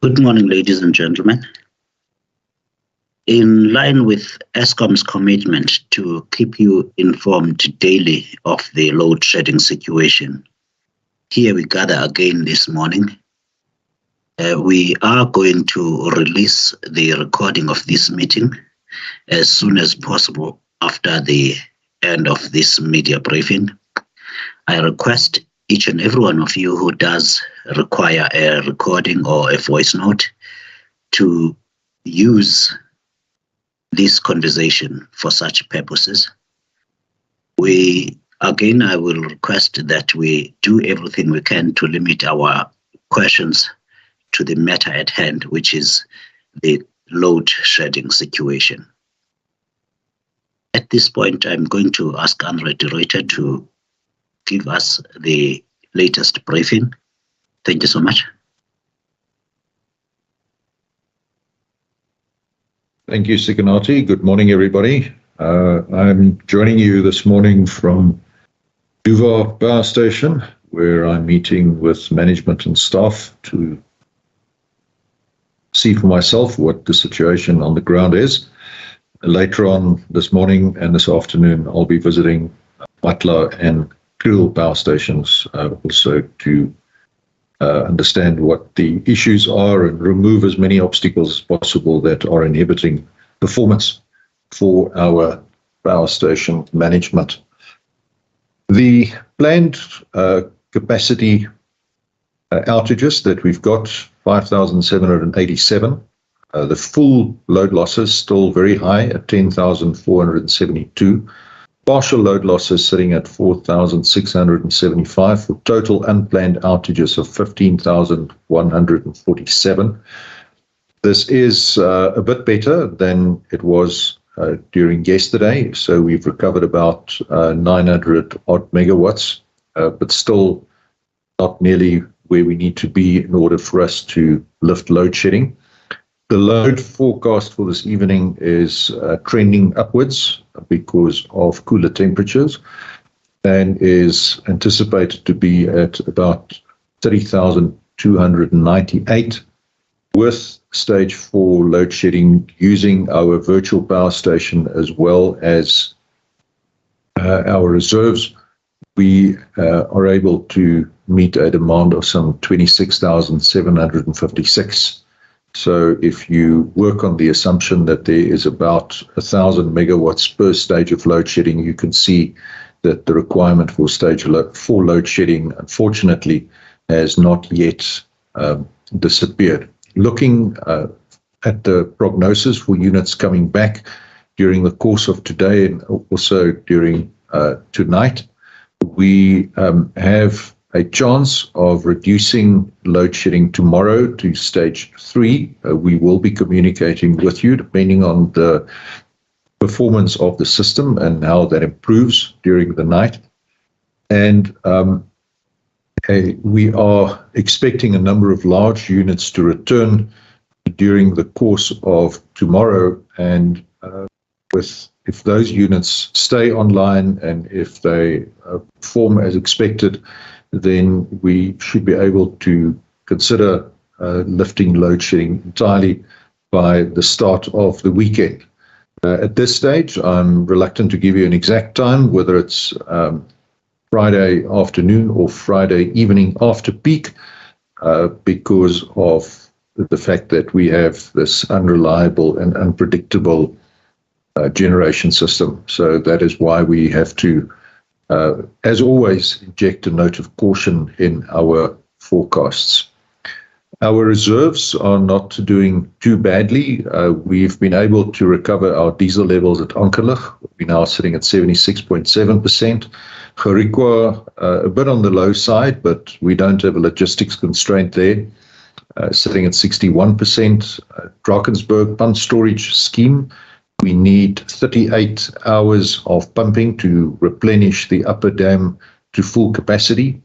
Good morning, ladies and gentlemen. In line with Eskom's commitment to keep you informed daily of the load shedding situation, here we gather again this morning. We are going to release the recording of this meeting as soon as possible after the end of this media briefing. I request each and every one of you who does require a recording or a voice note to use this conversation for such purposes. I will request that we do everything we can to limit our questions to the matter at hand, which is the load shedding situation. At this point, I'm going to ask André de Ruyter to give us the latest briefing. Thank you so much. Thank you, Sikanati. Good morning, everybody. I'm joining you this morning from Luba Power Station, where I'm meeting with management and staff to see for myself what the situation on the ground is. Later on this morning and this afternoon, I'll be visiting Butler and Kriel power stations also to understand what the issues are and remove as many obstacles as possible that are inhibiting performance for our power station management. The planned capacity outages that we've got, 5,787. The full load losses still very high at 10,472. Partial load losses sitting at 4,675 for total unplanned outages of 15,147. This is a bit better than it was during yesterday. So we've recovered about 900 odd megawatts, but still not nearly where we need to be in order for us to lift load shedding. The load forecast for this evening is trending upwards because of cooler temperatures and is anticipated to be at about 30,298 with stage 4 load shedding using our virtual power station as well as our reserves. We are able to meet a demand of some 26,756. So if you work on the assumption that there is about 1,000 megawatts per stage of load shedding, you can see that the requirement for stage 4 load shedding, unfortunately, has not yet disappeared. Looking at the prognosis for units coming back during the course of today and also during tonight, we have a chance of reducing load shedding tomorrow to stage 3. We will be communicating with you depending on the performance of the system and how that improves during the night. And we are expecting a number of large units to return during the course of tomorrow. And if those units stay online and if they perform as expected, then we should be able to consider lifting load shedding entirely by the start of the weekend. At this stage, I'm reluctant to give you an exact time, whether it's Friday afternoon or Friday evening after peak, because of the fact that we have this unreliable and unpredictable generation system. So that is why we have to as always, inject a note of caution in our forecasts. Our reserves are not doing too badly. We've been able to recover our diesel levels at Onkelug. We're now sitting at 76.7%. Gerikwa, a bit on the low side, but we don't have a logistics constraint there, sitting at 61%. Drakensberg pump storage scheme, we need 38 hours of pumping to replenish the upper dam to full capacity.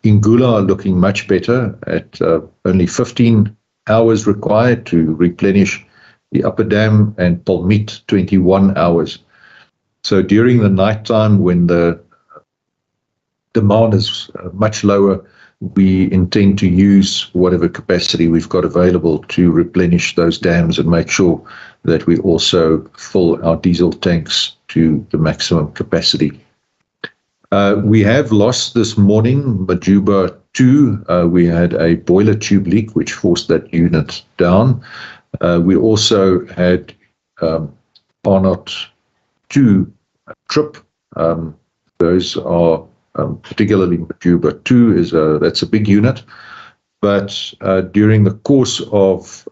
Ingula are looking much better at only 15 hours required to replenish the upper dam, and Palmit 21 hours. So during the night time when the demand is much lower, we intend to use whatever capacity we've got available to replenish those dams and make sure that we also fill our diesel tanks to the maximum capacity. We have lost this morning Majuba 2. We had a boiler tube leak which forced that unit down. We also had Arnott 2 trip. Those are particularly Majuba 2 that's a big unit. But during the course of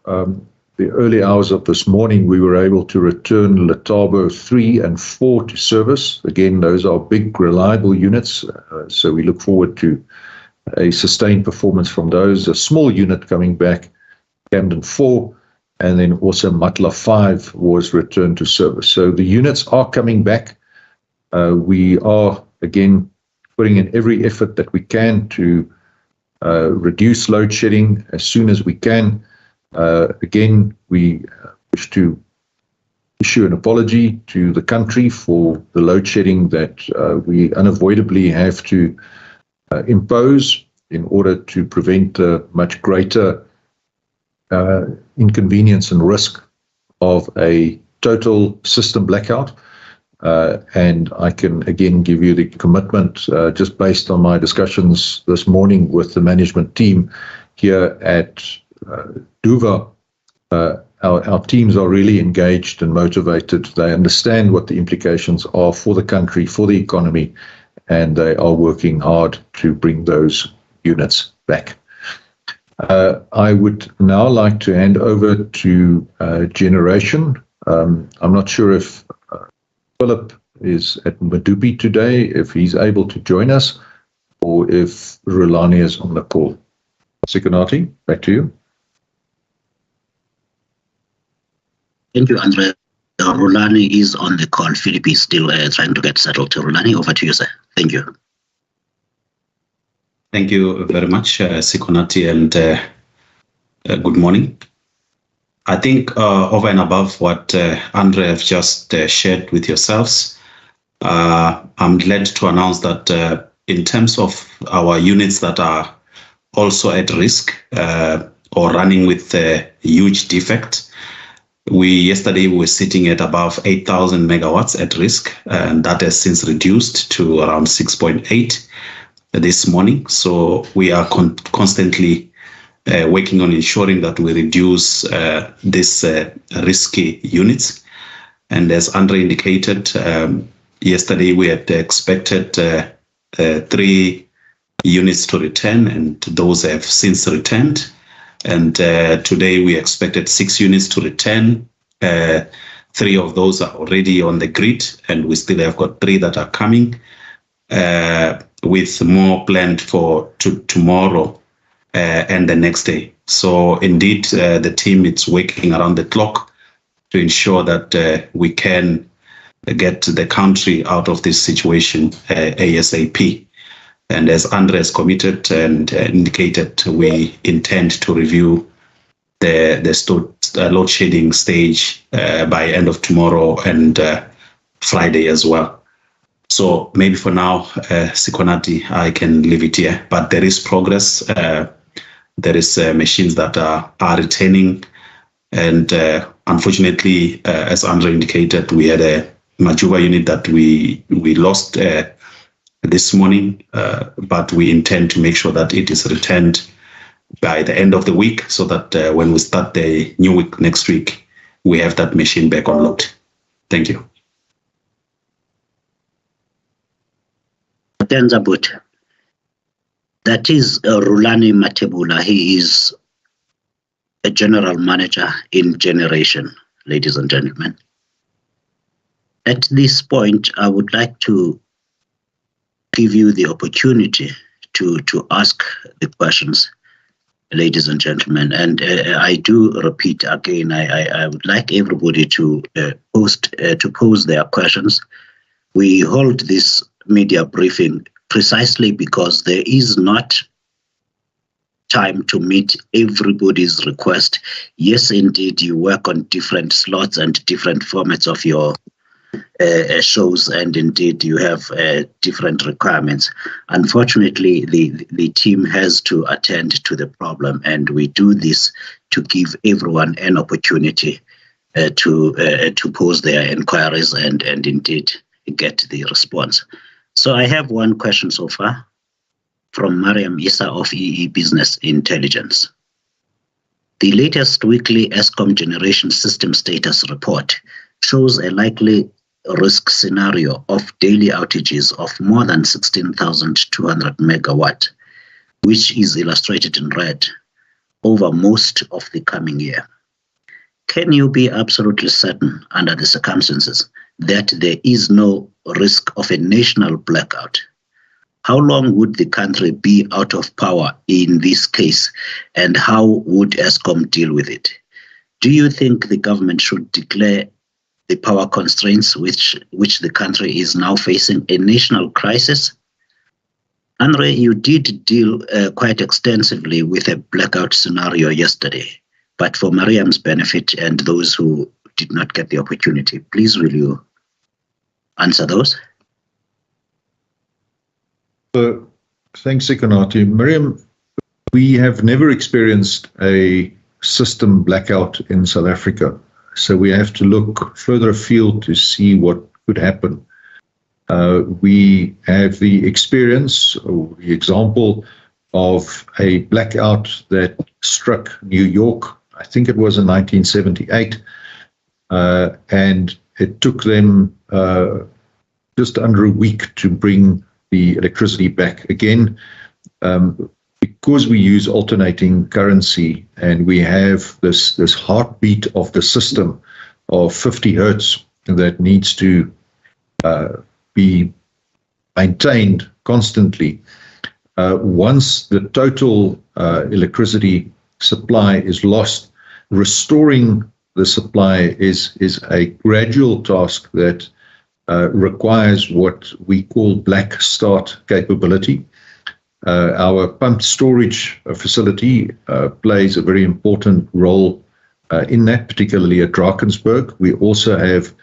the early hours of this morning, we were able to return Letabo 3 and 4 to service. Again, those are big, reliable units, so we look forward to a sustained performance from those. A small unit coming back, Camden 4, and then also Matla 5 was returned to service. So the units are coming back. We are, again, putting in every effort that we can to reduce load shedding as soon as we can. Again, we wish to issue an apology to the country for the load shedding that we unavoidably have to impose in order to prevent a much greater inconvenience and risk of a total system blackout. And I can again give you the commitment just based on my discussions this morning with the management team here at Duva. Our teams are really engaged and motivated. They understand what the implications are for the country, for the economy, and they are working hard to bring those units back. I would now like to hand over to generation. I'm not sure if Philip is at Medupi today, if he's able to join us, or if Rulani is on the call. Sikonati, back to you. Thank you, André. Rulani is on the call. Philip is still trying to get settled. Rulani, over to you, sir. Thank you. Thank you very much, Sikonati, and good morning. I think over and above what André have just shared with yourselves, I'm glad to announce that in terms of our units that are also at risk or running with a huge defect, yesterday we were sitting at above 8,000 megawatts at risk, and that has since reduced to around 6.8 this morning. So we are constantly working on ensuring that we reduce these risky units. And as André indicated, yesterday we had expected 3 units to return, and those have since returned. And today we expected 6 units to return. 3 of those are already on the grid, and we still have got 3 that are coming, with more planned for tomorrow and the next day. So indeed, the team is working around the clock to ensure that we can get the country out of this situation ASAP. And as André has committed and indicated, we intend to review the load shedding stage by end of tomorrow and Friday as well. So maybe for now, Sikonati, I can leave it here. But there is progress. There is machines that are returning. And unfortunately, as André indicated, we had a Majuba unit that we lost this morning, but we intend to make sure that it is returned by the end of the week, so that when we start the new week next week, we have that machine back on load. Thank you. That is Rulani Matebula. He is a general manager in generation, ladies and gentlemen. At this point, I would like to give you the opportunity to ask the questions, ladies and gentlemen. And I do repeat again, I would like everybody to pose their questions. We hold this media briefing precisely because there is not time to meet everybody's request. Yes, indeed, you work on different slots and different formats of your shows, and indeed you have different requirements. Unfortunately, the team has to attend to the problem, and we do this to give everyone an opportunity to pose their inquiries and indeed get the response. So I have one question so far from Mariam Issa of EE Business Intelligence. The latest weekly Eskom Generation System Status Report shows a likely risk scenario of daily outages of more than 16,200 megawatt, which is illustrated in red, over most of the coming year. Can you be absolutely certain under the circumstances that there is no risk of a national blackout? How long would the country be out of power in this case, and how would Eskom deal with it? Do you think the government should declare the power constraints which the country is now facing a national crisis? André, you did deal quite extensively with a blackout scenario yesterday, but for Mariam's benefit and those who did not get the opportunity, please will you answer those? Thanks, Sekonati. Mariam, we have never experienced a system blackout in South Africa, so we have to look further afield to see what could happen. We have the experience or the example of a blackout that struck New York, I think it was in 1978, and it took them just under a week to bring the electricity back again. Because we use alternating currency and we have this heartbeat of the system of 50 hertz that needs to be maintained constantly. Once the total electricity supply is lost, restoring the supply is a gradual task that requires what we call black start capability. Our pumped storage facility plays a very important role in that, particularly at Drakensberg. We also have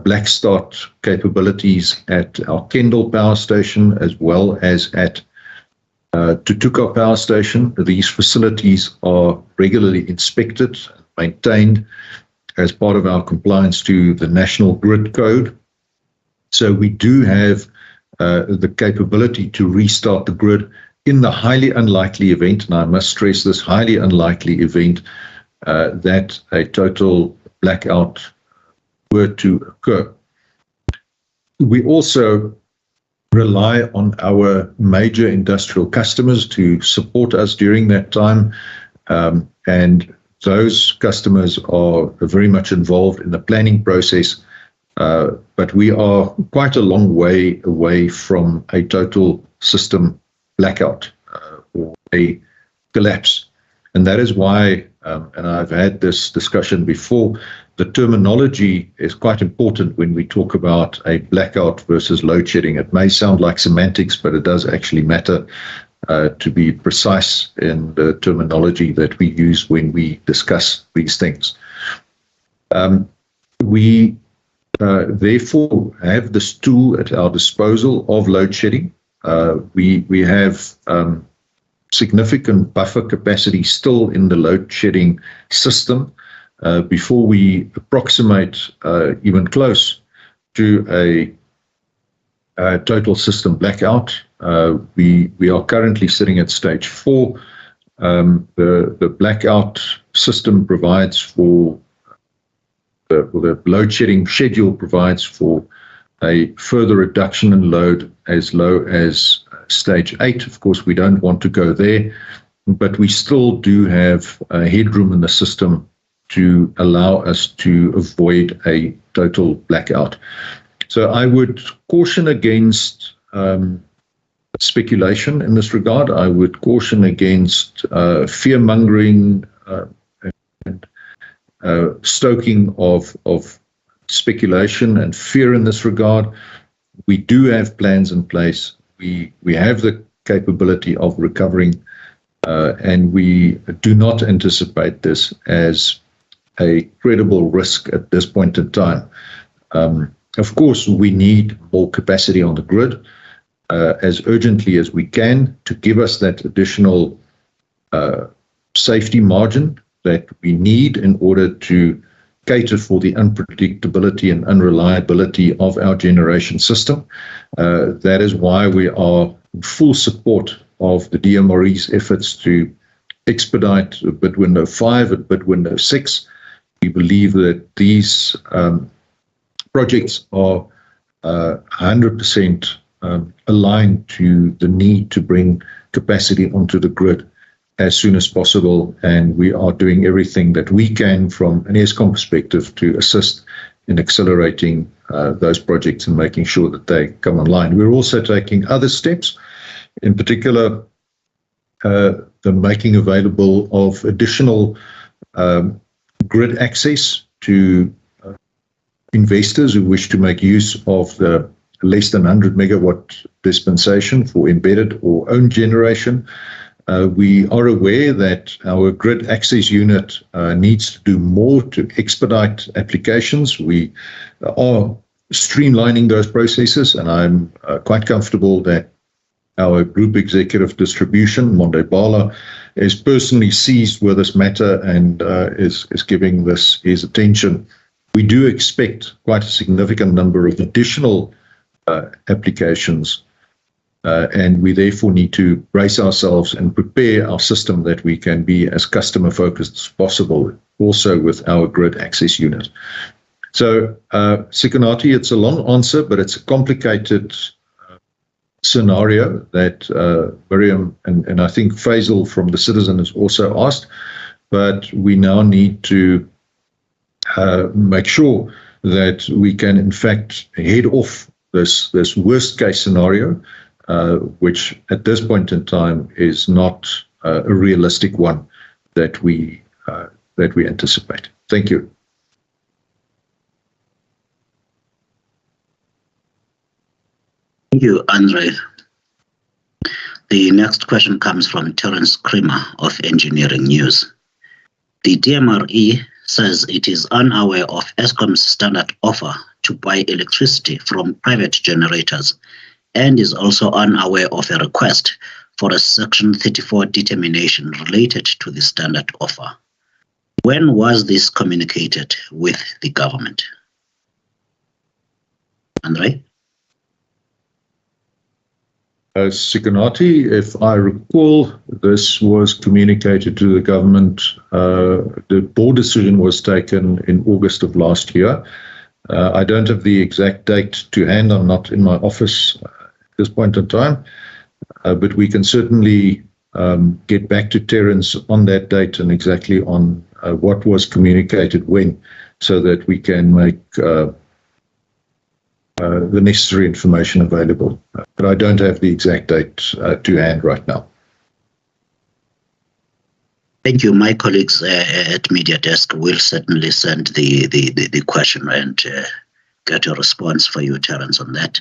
black start capabilities at our Kendal power station as well as at Tutuka power station. These facilities are regularly inspected and maintained as part of our compliance to the National Grid Code. So we do have the capability to restart the grid in the highly unlikely event, and I must stress this highly unlikely event, that a total blackout were to occur. We also rely on our major industrial customers to support us during that time, and those customers are very much involved in the planning process. But we are quite a long way away from a total system blackout or a collapse. And that is why, and I've had this discussion before, the terminology is quite important when we talk about a blackout versus load shedding. It may sound like semantics, but it does actually matter to be precise in the terminology that we use when we discuss these things. We therefore have this tool at our disposal of load shedding. We have significant buffer capacity still in the load shedding system before we approximate even close to a total system blackout. We are currently sitting at stage 4. The blackout system provides for the load shedding schedule provides for a further reduction in load as low as stage 8. Of course, we don't want to go there, but we still do have headroom in the system to allow us to avoid a total blackout. So I would caution against speculation in this regard. I would caution against fear-mongering and stoking of speculation and fear in this regard. We do have plans in place. We have the capability of recovering, and we do not anticipate this as a credible risk at this point in time. Of course, we need more capacity on the grid as urgently as we can to give us that additional safety margin that we need in order to cater for the unpredictability and unreliability of our generation system. That is why we are in full support of the DMRE's efforts to expedite bid window 5 and bid window 6. We believe that these projects are 100% aligned to the need to bring capacity onto the grid as soon as possible, and we are doing everything that we can from an Eskom perspective to assist in accelerating those projects and making sure that they come online. We're also taking other steps, in particular the making available of additional grid access to investors who wish to make use of the less than 100 megawatt dispensation for embedded or owned generation. We are aware that our grid access unit needs to do more to expedite applications. We are streamlining those processes, and I'm quite comfortable that our Group Executive Distribution, Monde Bala, is personally seized with this matter and is giving this his attention. We do expect quite a significant number of additional applications, and we therefore need to brace ourselves and prepare our system that we can be as customer focused as possible, also with our grid access unit. So, Sikonati, it's a long answer, but it's a complicated scenario that Miriam and I think Faisal from the Citizen has also asked, but we now need to make sure that we can in fact head off this worst case scenario, which at this point in time is not a realistic one that we anticipate. Thank you. Thank you, André. The next question comes from Terence Creamer of Engineering News. The DMRE says it is unaware of Eskom's standard offer to buy electricity from private generators and is also unaware of a request for a Section 34 determination related to the standard offer. When was this communicated with the government? André? Sikonati, if I recall, this was communicated to the government. The board decision was taken in August of last year. I don't have the exact date to hand. I'm not in my office at this point in time, but we can certainly get back to Terence on that date and exactly on what was communicated when, so that we can make the necessary information available. But I don't have the exact date to hand right now. Thank you. My colleagues at Media Desk will certainly send the question and get a response for you, Terence, on that.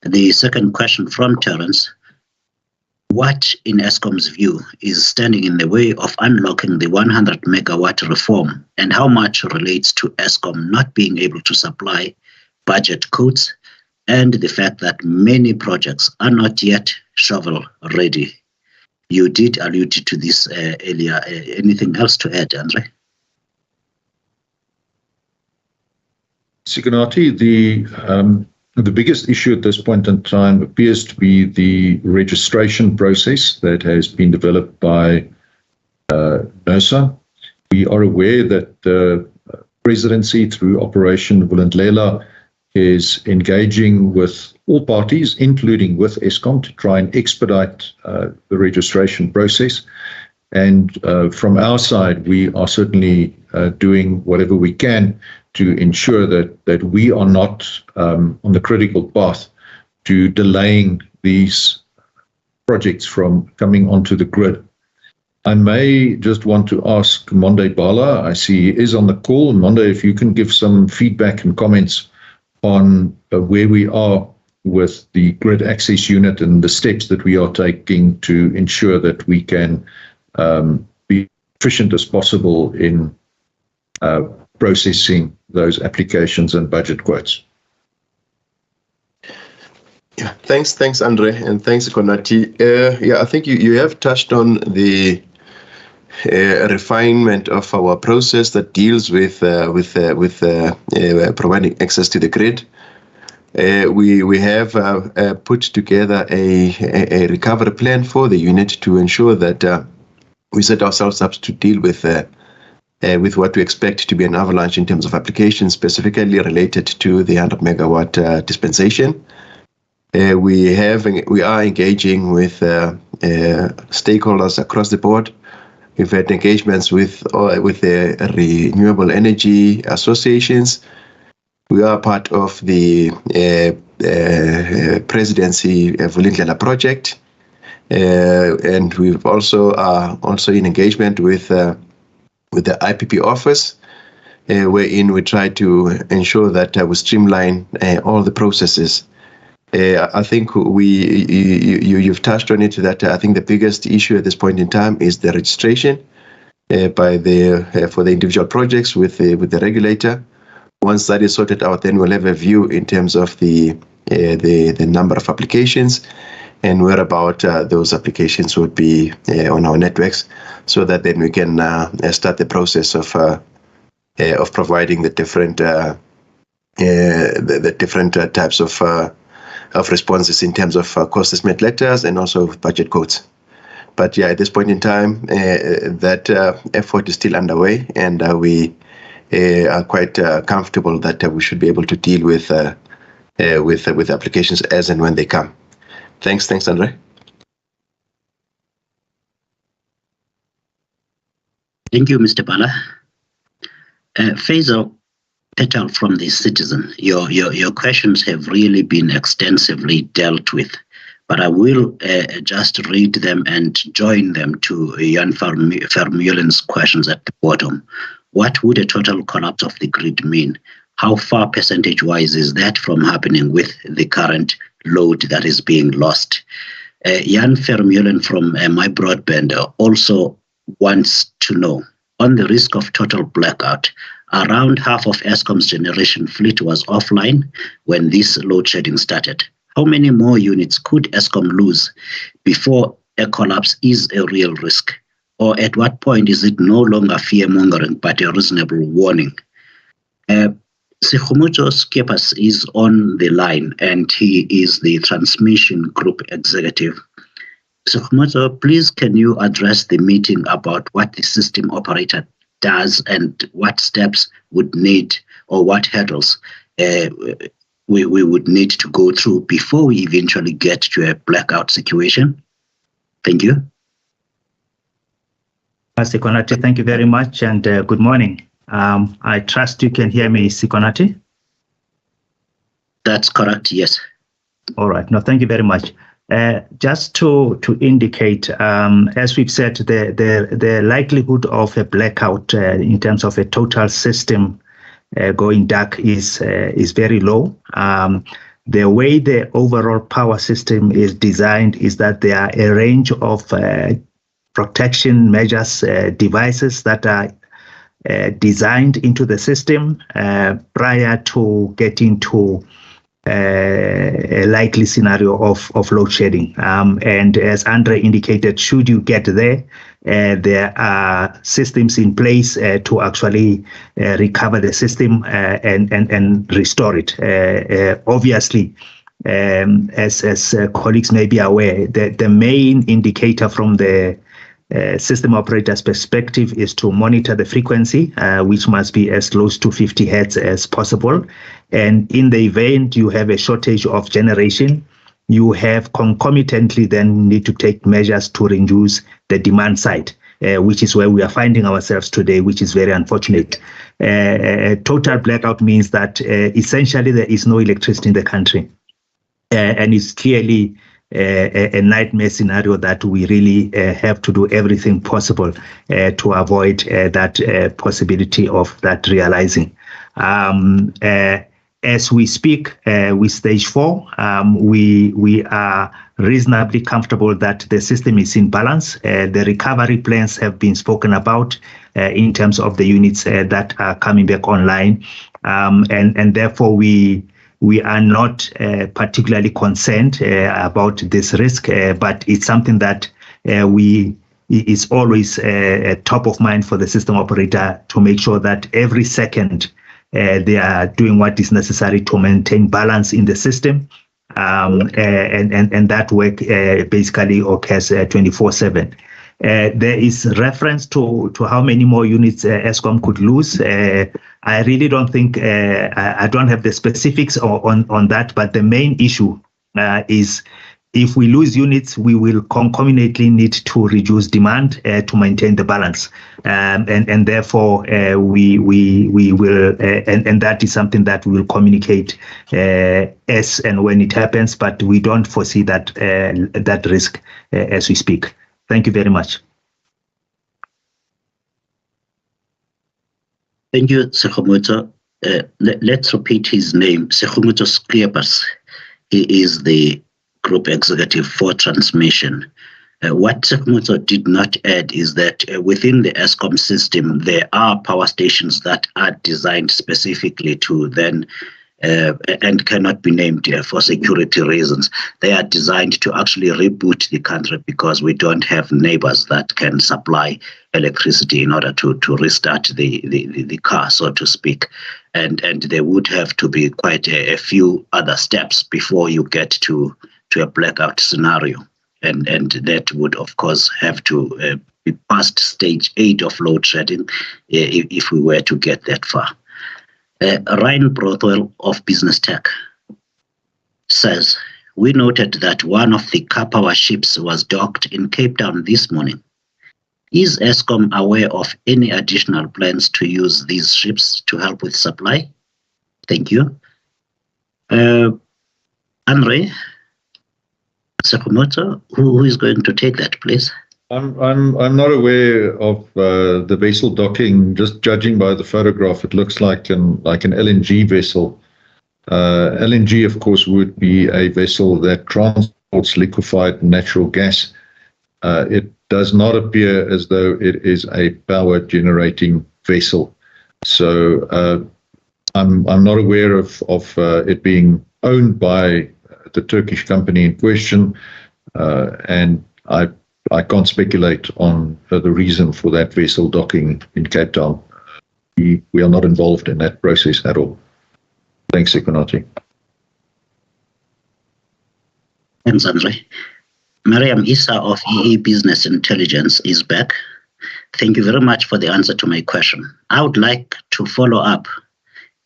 The second question from Terence: what, in Eskom's view, is standing in the way of unlocking the 100 megawatt reform, and how much relates to Eskom not being able to supply budget codes and the fact that many projects are not yet shovel ready? You did allude to this earlier. Anything else to add, André? Sikonati, the biggest issue at this point in time appears to be the registration process that has been developed by NERSA. We are aware that the presidency, through Operation Vulindlela, is engaging with all parties, including with Eskom, to try and expedite the registration process. And from our side, we are certainly doing whatever we can to ensure that we are not on the critical path to delaying these projects from coming onto the grid. I may just want to ask Monde Bala, I see he is on the call. Monde, if you can give some feedback and comments on where we are with the grid access unit and the steps that we are taking to ensure that we can be efficient as possible in processing those applications and budget quotes. Thanks, Andre, and thanks, Konati. Yeah, I think you have touched on the refinement of our process that deals with providing access to the grid. We have put together a recovery plan for the unit to ensure that we set ourselves up to deal with what we expect to be an avalanche in terms of applications, specifically related to the 100 megawatt dispensation. We are engaging with stakeholders across the board. We've had engagements with the renewable energy associations. We are part of the presidency Vulindlela project, and we've also in engagement with the IPP office, wherein we try to ensure that we streamline all the processes. I think you've touched on it, that I think the biggest issue at this point in time is the registration for the individual projects with the regulator. Once that is sorted out, then we'll have a view in terms of the number of applications and whereabout those applications would be on our networks, so that then we can start the process of providing the different types of responses in terms of cost estimate letters and also budget codes. But yeah, at this point in time, that effort is still underway, and we are quite comfortable that we should be able to deal with applications as and when they come. Thanks, Andre. Thank you, Mr. Bala. Faisal Petal from the Citizen, your questions have really been extensively dealt with, but I will just read them and join them to Jan Vermeulen's questions at the bottom. What would a total collapse of the grid mean? How far percentage-wise is that from happening with the current load that is being lost? Jan Vermeulen from My Broadband also wants to know, on the risk of total blackout, around half of Eskom's generation fleet was offline when this load shedding started. How many more units could Eskom lose before a collapse is a real risk? Or at what point is it no longer fear-mongering but a reasonable warning? Sekgomotso Skepas is on the line, and he is the Transmission Group Executive. Sekgomotso, please can you address the meeting about what the system operator does and what steps would need, or what hurdles we would need to go through before we eventually get to a blackout situation? Thank you. Sikonati, thank you very much, and good morning. I trust you can hear me, Sikonati? That's correct, yes. All right. No, thank you very much. Just to indicate, as we've said, the likelihood of a blackout in terms of a total system going dark is very low. The way the overall power system is designed is that there are a range of protection measures, devices that are designed into the system prior to getting to a likely scenario of load shedding. And as Andre indicated, should you get there, there are systems in place to actually recover the system and restore it. Obviously, as colleagues may be aware, the main indicator from the system operator's perspective is to monitor the frequency, which must be as close to 50 hertz as possible. And in the event you have a shortage of generation, you have concomitantly then need to take measures to reduce the demand side, which is where we are finding ourselves today, which is very unfortunate. Total blackout means that essentially there is no electricity in the country. And it's clearly a nightmare scenario that we really have to do everything possible to avoid that possibility of that realizing. As we speak with stage 4, we are reasonably comfortable that the system is in balance. The recovery plans have been spoken about in terms of the units that are coming back online. And therefore we we are not particularly concerned about this risk, but it's something that is always top of mind for the system operator to make sure that every second they are doing what is necessary to maintain balance in the system. And that work basically occurs 24/7. There is reference to how many more units Eskom could lose. I really don't think, I don't have the specifics on that, but the main issue is if we lose units, we will concomitantly need to reduce demand to maintain the balance. And therefore, we will, and that is something that we will communicate as and when it happens, but we don't foresee that, that risk as we speak. Thank you very much. Thank you, Sekhumoto. Let's repeat his name, Sekhumoto Skriepers. He is the Group Executive for Transmission. What Sekhumoto did not add is that within the Eskom system, there are power stations that are designed specifically to then and cannot be named for security reasons. They are designed to actually reboot the country because we don't have neighbors that can supply electricity in order to restart the car, so to speak. And there would have to be quite a few other steps before you get to a blackout scenario. And that would, of course, have to be past stage 8 of load shedding if we were to get that far. Ryan Brothwell of Business Tech says, we noted that one of the car power ships was docked in Cape Town this morning. Is Eskom aware of any additional plans to use these ships to help with supply? Thank you. André, Sekhumoto, who is going to take that, please? I'm not aware of the vessel docking. Just judging by the photograph, it looks like an LNG vessel. LNG, of course, would be a vessel that transports liquefied natural gas. It does not appear as though it is a power generating vessel. So I'm not aware of it being owned by the Turkish company in question, and I can't speculate on the reason for that vessel docking in Cape Town. We are not involved in that process at all. Thanks, Sekonati. Thanks, Andre. Mariam Issa of EE Business Intelligence is back. Thank you very much for the answer to my question. I would like to follow up.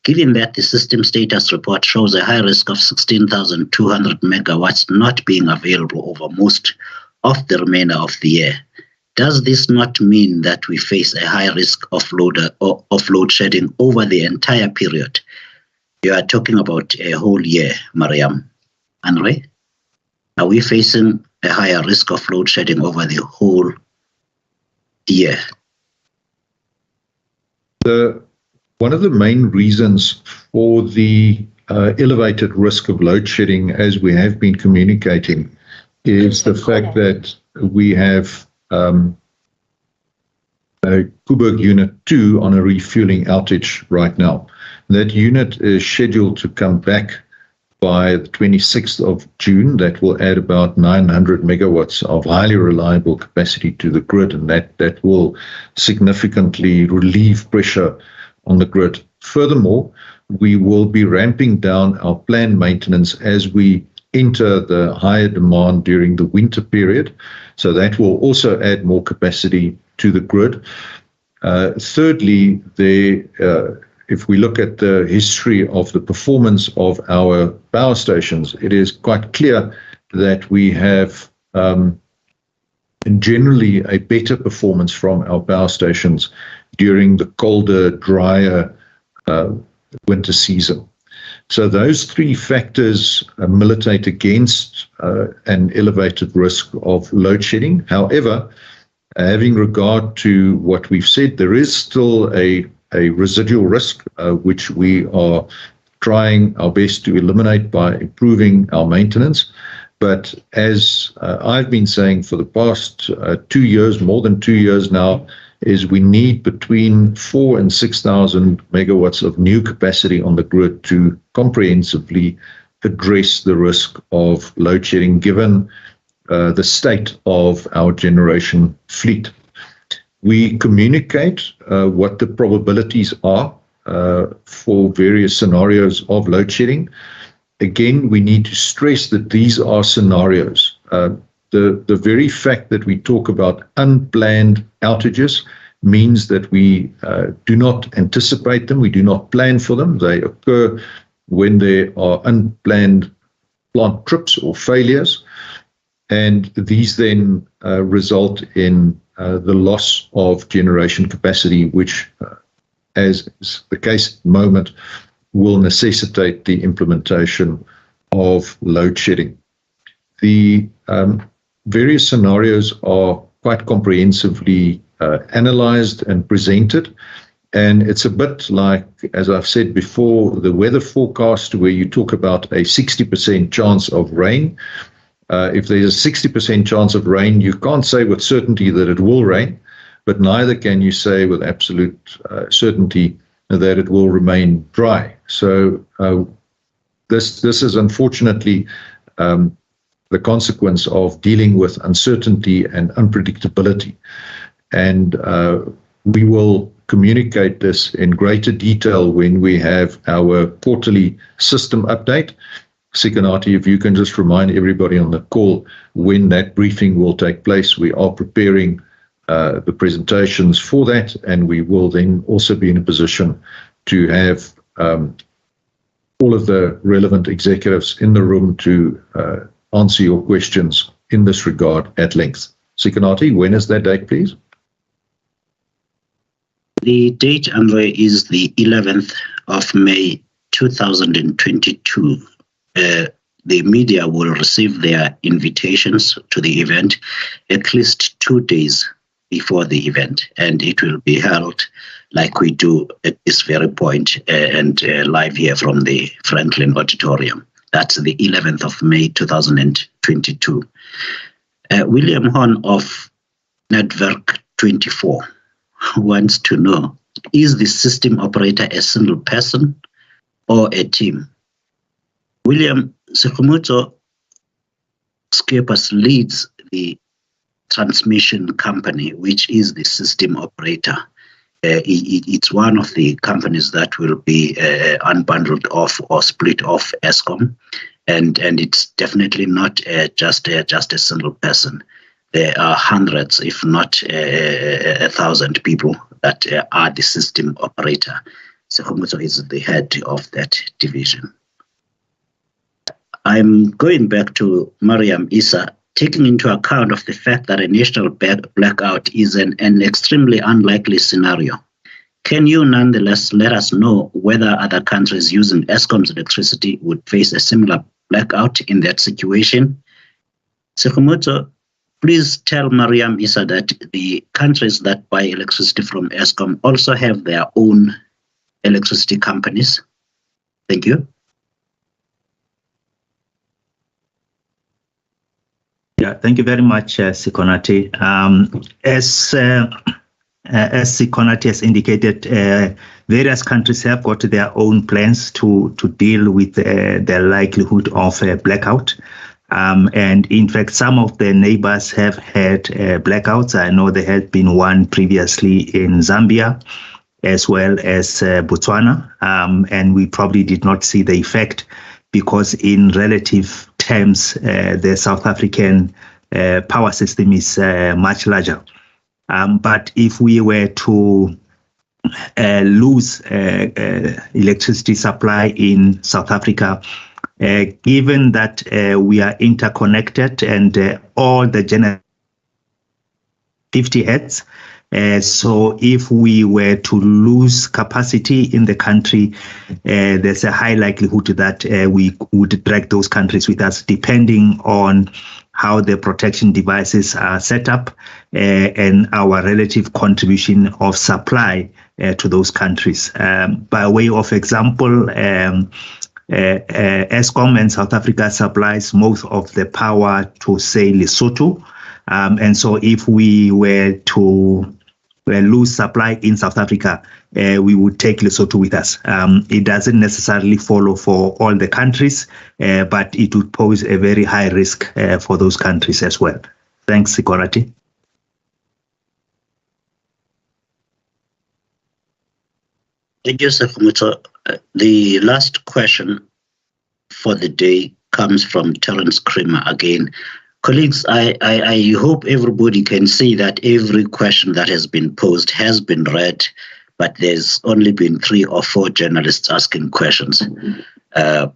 Given that the system status report shows a high risk of 16,200 megawatts not being available over most of the remainder of the year, does this not mean that we face a high risk of load shedding over the entire period? You are talking about a whole year, Mariam. Andre, are we facing a higher risk of load shedding over the whole year? One of the main reasons for the elevated risk of load shedding, as we have been communicating, is the fact that we have Tutuka Unit 2 on a refueling outage right now. That unit is scheduled to come back by the 26th of June. That will add about 900 megawatts of highly reliable capacity to the grid, and that will significantly relieve pressure on the grid. Furthermore, we will be ramping down our planned maintenance as we enter the higher demand during the winter period. So that will also add more capacity to the grid. Thirdly, if we look at the history of the performance of our power stations, it is quite clear that we have generally a better performance from our power stations during the colder, drier winter season. So those three factors militate against an elevated risk of load shedding. However, having regard to what we've said, there is still a residual risk, which we are trying our best to eliminate by improving our maintenance. But as I've been saying for the past 2 years, more than 2 years now, is we need between 4,000 and 6,000 megawatts of new capacity on the grid to comprehensively address the risk of load shedding, given the state of our generation fleet. We communicate what the probabilities are for various scenarios of load shedding. Again, we need to stress that these are scenarios. The very fact that we talk about unplanned outages means that we do not anticipate them, we do not plan for them. They occur when there are unplanned plant trips or failures, and these then result in the loss of generation capacity, which, as is the case at the moment, will necessitate the implementation of load shedding. The various scenarios are quite comprehensively analyzed and presented, and it's a bit like, as I've said before, the weather forecast where you talk about a 60% chance of rain. If there's a 60% chance of rain, you can't say with certainty that it will rain, but neither can you say with absolute certainty that it will remain dry. So this is unfortunately the consequence of dealing with uncertainty and unpredictability. And we will communicate this in greater detail when we have our quarterly system update. Sikonati, if you can just remind everybody on the call when that briefing will take place. We are preparing the presentations for that, and we will then also be in a position to have all of the relevant executives in the room to answer your questions in this regard at length. Sikonati, when is that date, please? The date, André, is the 11th of May 2022. The media will receive their invitations to the event at least 2 days before the event, and it will be held like we do at this very point and live here from the Franklin Auditorium. That's the 11th of May 2022. William Horn of Network 24 wants to know, is the system operator a single person or a team? William, Sekumuzo Skepas leads the transmission company, which is the system operator. It's one of the companies that will be unbundled off or split off Eskom, and it's definitely not just a single person. There are hundreds, if not 1,000 people that are the system operator. Sekumuzo is the head of that division. I'm going back to Mariam Issa, taking into account of the fact that a national blackout is an extremely unlikely scenario. Can you nonetheless let us know whether other countries using Eskom's electricity would face a similar blackout in that situation? Sekumuzo, please tell Mariam Issa that the countries that buy electricity from Eskom also have their own electricity companies. Thank you. Yeah, thank you very much, Sikonati. As Sikonati has indicated, various countries have got their own plans to deal with the likelihood of a blackout. And in fact, some of the neighbors have had blackouts. I know there had been one previously in Zambia, as well as Botswana. And we probably did not see the effect because in relative terms, the South African power system is much larger. But if we were to lose electricity supply in South Africa, given that we are interconnected and all the 50 hertz, so if we were to lose capacity in the country, there's a high likelihood that we would drag those countries with us, depending on how the protection devices are set up and our relative contribution of supply to those countries. By way of example, Eskom in South Africa supplies most of the power to, say, Lesotho. And so if we were to lose supply in South Africa, we would take Lesotho with us. It doesn't necessarily follow for all the countries, but it would pose a very high risk for those countries as well. Thanks, Sikorati. Thank you, Sekumuto. The last question for the day comes from Terence Creamer again. Colleagues, I hope everybody can see that every question that has been posed has been read, but there's only been 3 or 4 journalists asking questions. That's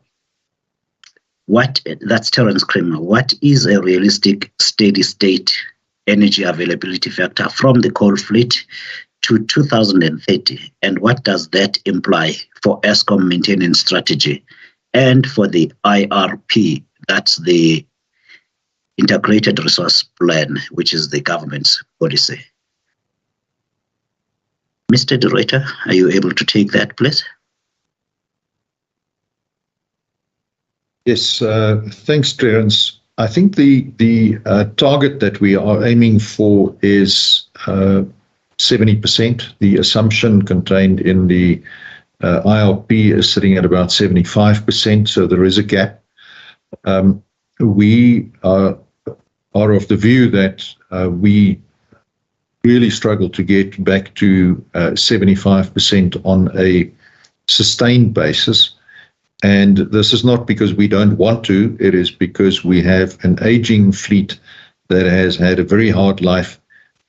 Terence Creamer. What is a realistic steady state energy availability factor from the coal fleet to 2030? And what does that imply for Eskom maintenance strategy and for the IRP, that's the Integrated Resource Plan, which is the government's policy? Mr. de Ruyter, are you able to take that, please? Yes, thanks, Terence. I think the target that we are aiming for is 70%. The assumption contained in the IRP is sitting at about 75%, so there is a gap. We are of the view that we really struggle to get back to 75% on a sustained basis. And this is not because we don't want to, it is because we have an aging fleet that has had a very hard life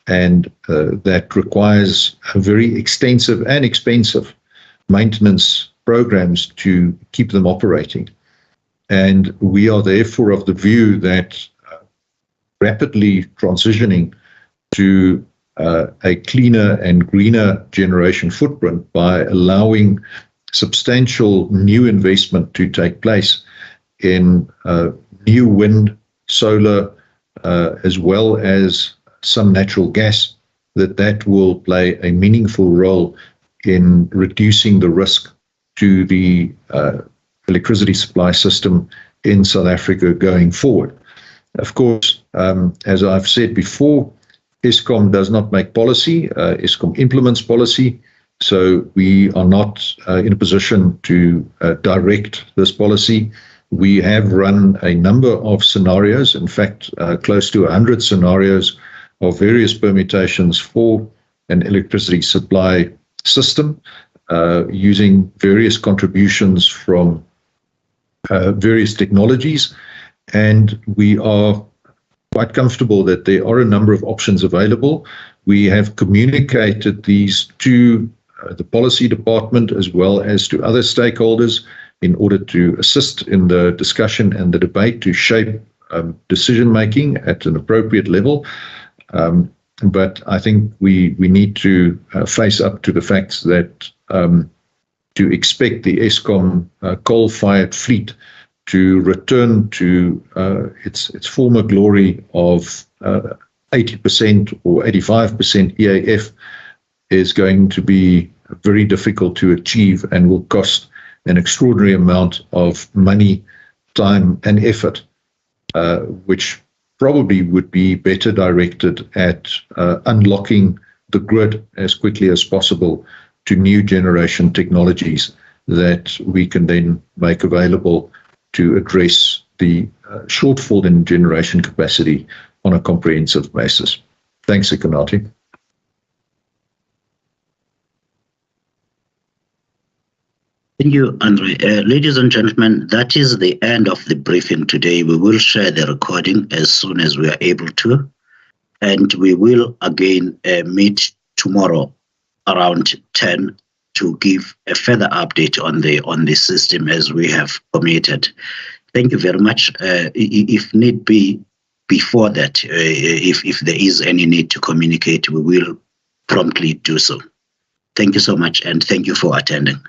and that requires a very extensive and expensive maintenance programs to keep them operating. And we are therefore of the view that rapidly transitioning to a cleaner and greener generation footprint by allowing substantial new investment to take place in new wind, solar, as well as some natural gas, that will play a meaningful role in reducing the risk to the electricity supply system in South Africa going forward. Of course, as I've said before, Eskom does not make policy, Eskom implements policy, so we are not in a position to direct this policy. We have run a number of scenarios, in fact, close to 100 scenarios of various permutations for an electricity supply system, using various contributions from various technologies. And we are quite comfortable that there are a number of options available. We have communicated these to the policy department as well as to other stakeholders in order to assist in the discussion and the debate to shape decision making at an appropriate level. But I think we need to face up to the facts that to expect the Eskom coal-fired fleet to return to its former glory of 80% or 85% EAF is going to be very difficult to achieve and will cost an extraordinary amount of money, time, and effort, which probably would be better directed at unlocking the grid as quickly as possible to new generation technologies that we can then make available to address the shortfall in generation capacity on a comprehensive basis. Thanks, Sikonati. Thank you, André. Ladies and gentlemen, that is the end of the briefing today. We will share the recording as soon as we are able to, and we will again meet tomorrow around 10 to give a further update on the system as we have committed. Thank you very much. If need be, before that, if there is any need to communicate, we will promptly do so. Thank you so much, and thank you for attending.